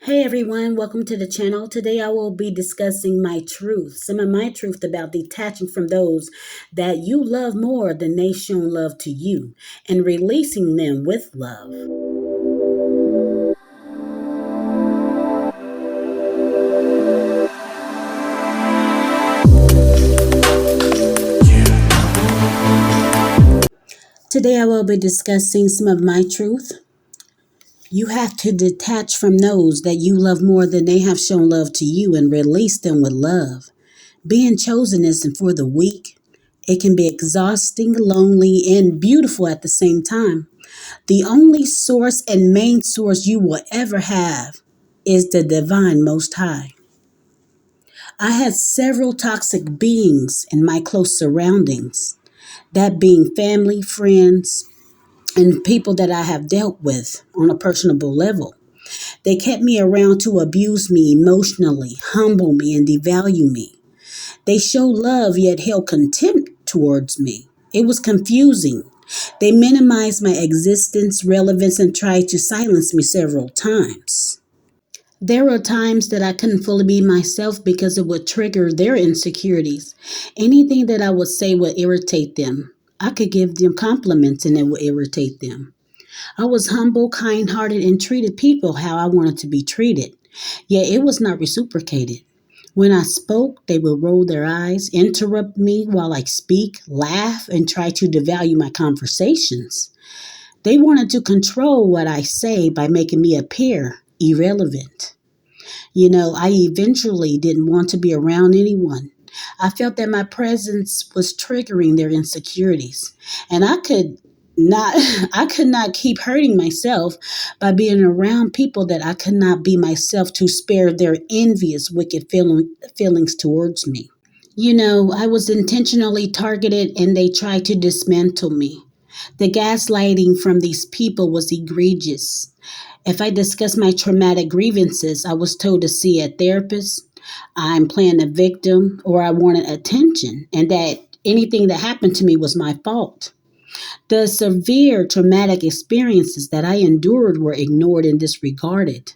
Hey everyone, welcome to the channel. Today I will be discussing my truth, some of my truth about detaching from those that you love more than they shown love to you and releasing them with love. Today I will be discussing some of my truth. You have to detach from those that you love more than they have shown love to you and release them with love. Being chosen isn't for the weak. It can be exhausting, lonely, and beautiful at the same time. The only source and main source you will ever have is the divine Most High. I had several toxic beings in my close surroundings, that being family, friends, and people that I have dealt with on a personable level. They kept me around to abuse me emotionally, humble me, and devalue me. They showed love yet held contempt towards me. It was confusing. They minimized my existence, relevance, and tried to silence me several times. There were times that I couldn't fully be myself because it would trigger their insecurities. Anything that I would say would irritate them. I could give them compliments and it would irritate them. I was humble, kind hearted, and treated people how I wanted to be treated. Yet it was not reciprocated. When I spoke, they would roll their eyes, interrupt me while I speak, laugh, and try to devalue my conversations. They wanted to control what I say by making me appear irrelevant. I eventually didn't want to be around anyone. I felt that my presence was triggering their insecurities, and not I could not keep hurting myself by being around people that I could not be myself to spare their envious wicked feelings towards me. I was intentionally targeted and they tried to dismantle me. The gaslighting from these people was egregious. If I discussed my traumatic grievances, I was told to see a therapist, I'm playing a victim, or I wanted attention, and that anything that happened to me was my fault. The severe traumatic experiences that I endured were ignored and disregarded.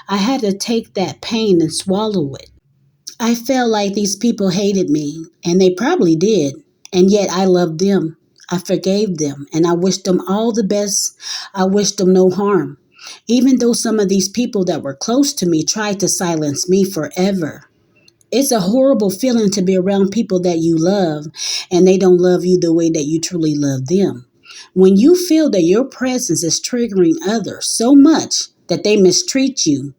I had to take that pain and swallow it. I felt like these people hated me, and they probably did, and yet I loved them. I forgave them, and I wished them all the best. I wished them no harm. Even though some of these people that were close to me tried to silence me forever. It's a horrible feeling to be around people that you love and they don't love you the way that you truly love them. When you feel that your presence is triggering others so much that they mistreat you,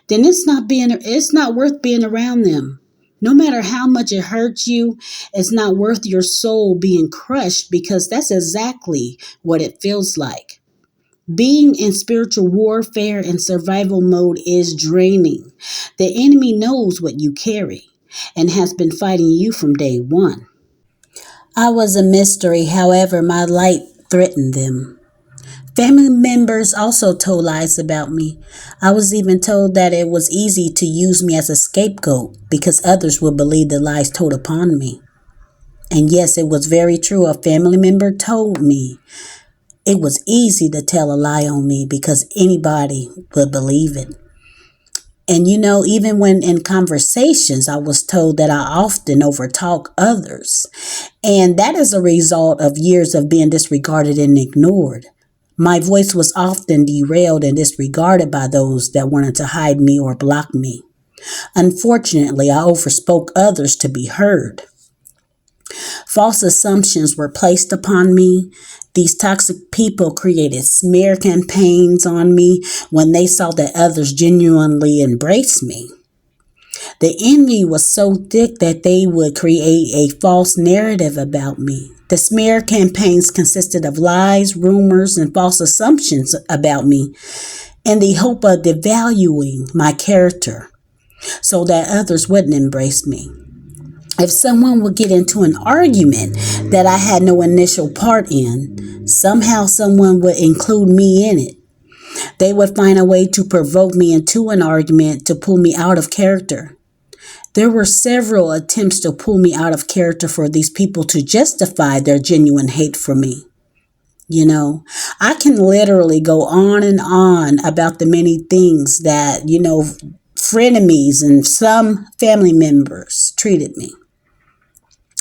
then it's not worth being around them. No matter how much it hurts you, it's not worth your soul being crushed because that's exactly what it feels like. Being in spiritual warfare and survival mode is draining. The enemy knows what you carry and has been fighting you from day one. I was a mystery, however, my light threatened them. Family members also told lies about me. I was even told that it was easy to use me as a scapegoat because others would believe the lies told upon me. And yes, it was very true. A family member told me it was easy to tell a lie on me because anybody would believe it. And even when in conversations, I was told that I often overtalk others. And that is a result of years of being disregarded and ignored. My voice was often derailed and disregarded by those that wanted to hide me or block me. Unfortunately, I overspoke others to be heard. False assumptions were placed upon me. These toxic people created smear campaigns on me when they saw that others genuinely embraced me. The envy was so thick that they would create a false narrative about me. The smear campaigns consisted of lies, rumors, and false assumptions about me in the hope of devaluing my character so that others wouldn't embrace me. If someone would get into an argument that I had no initial part in, somehow someone would include me in it. They would find a way to provoke me into an argument to pull me out of character. There were several attempts to pull me out of character for these people to justify their genuine hate for me. You know, I can literally go on and on about the many things that, frenemies and some family members treated me.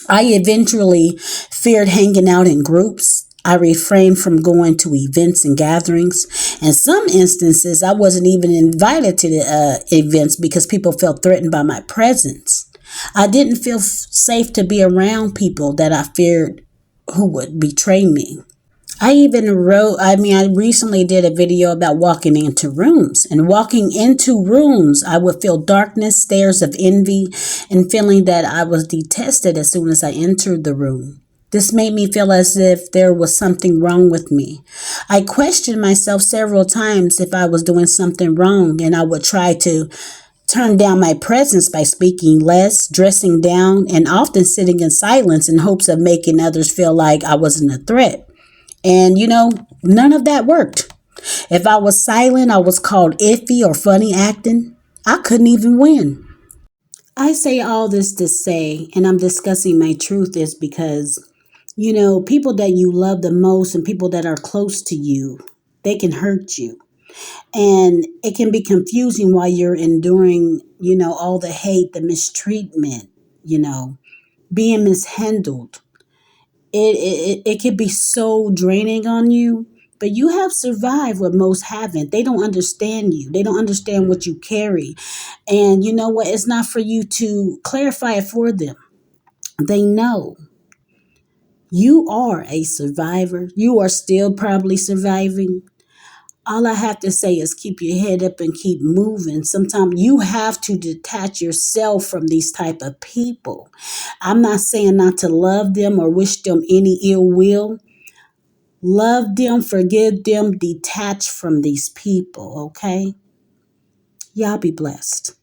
I eventually feared hanging out in groups. I refrained from going to events and gatherings. In some instances, I wasn't even invited to the events because people felt threatened by my presence. I didn't feel safe to be around people that I feared who would betray me. I recently did a video about walking into rooms. And walking into rooms, I would feel darkness, stares of envy, and feeling that I was detested as soon as I entered the room. This made me feel as if there was something wrong with me. I questioned myself several times if I was doing something wrong, and I would try to turn down my presence by speaking less, dressing down, and often sitting in silence in hopes of making others feel like I wasn't a threat. And none of that worked. If I was silent, I was called iffy or funny acting. I couldn't even win. I say all this to say, and I'm discussing my truth, is because, people that you love the most and people that are close to you, they can hurt you. And it can be confusing while you're enduring, all the hate, the mistreatment, being mishandled. It can be so draining on you, but you have survived what most haven't. They don't understand you. They don't understand what you carry. And you know what? It's not for you to clarify it for them. They know you are a survivor. You are still probably surviving. All I have to say is keep your head up and keep moving. Sometimes you have to detach yourself from these type of people. I'm not saying not to love them or wish them any ill will. Love them, forgive them, detach from these people, okay? Y'all be blessed.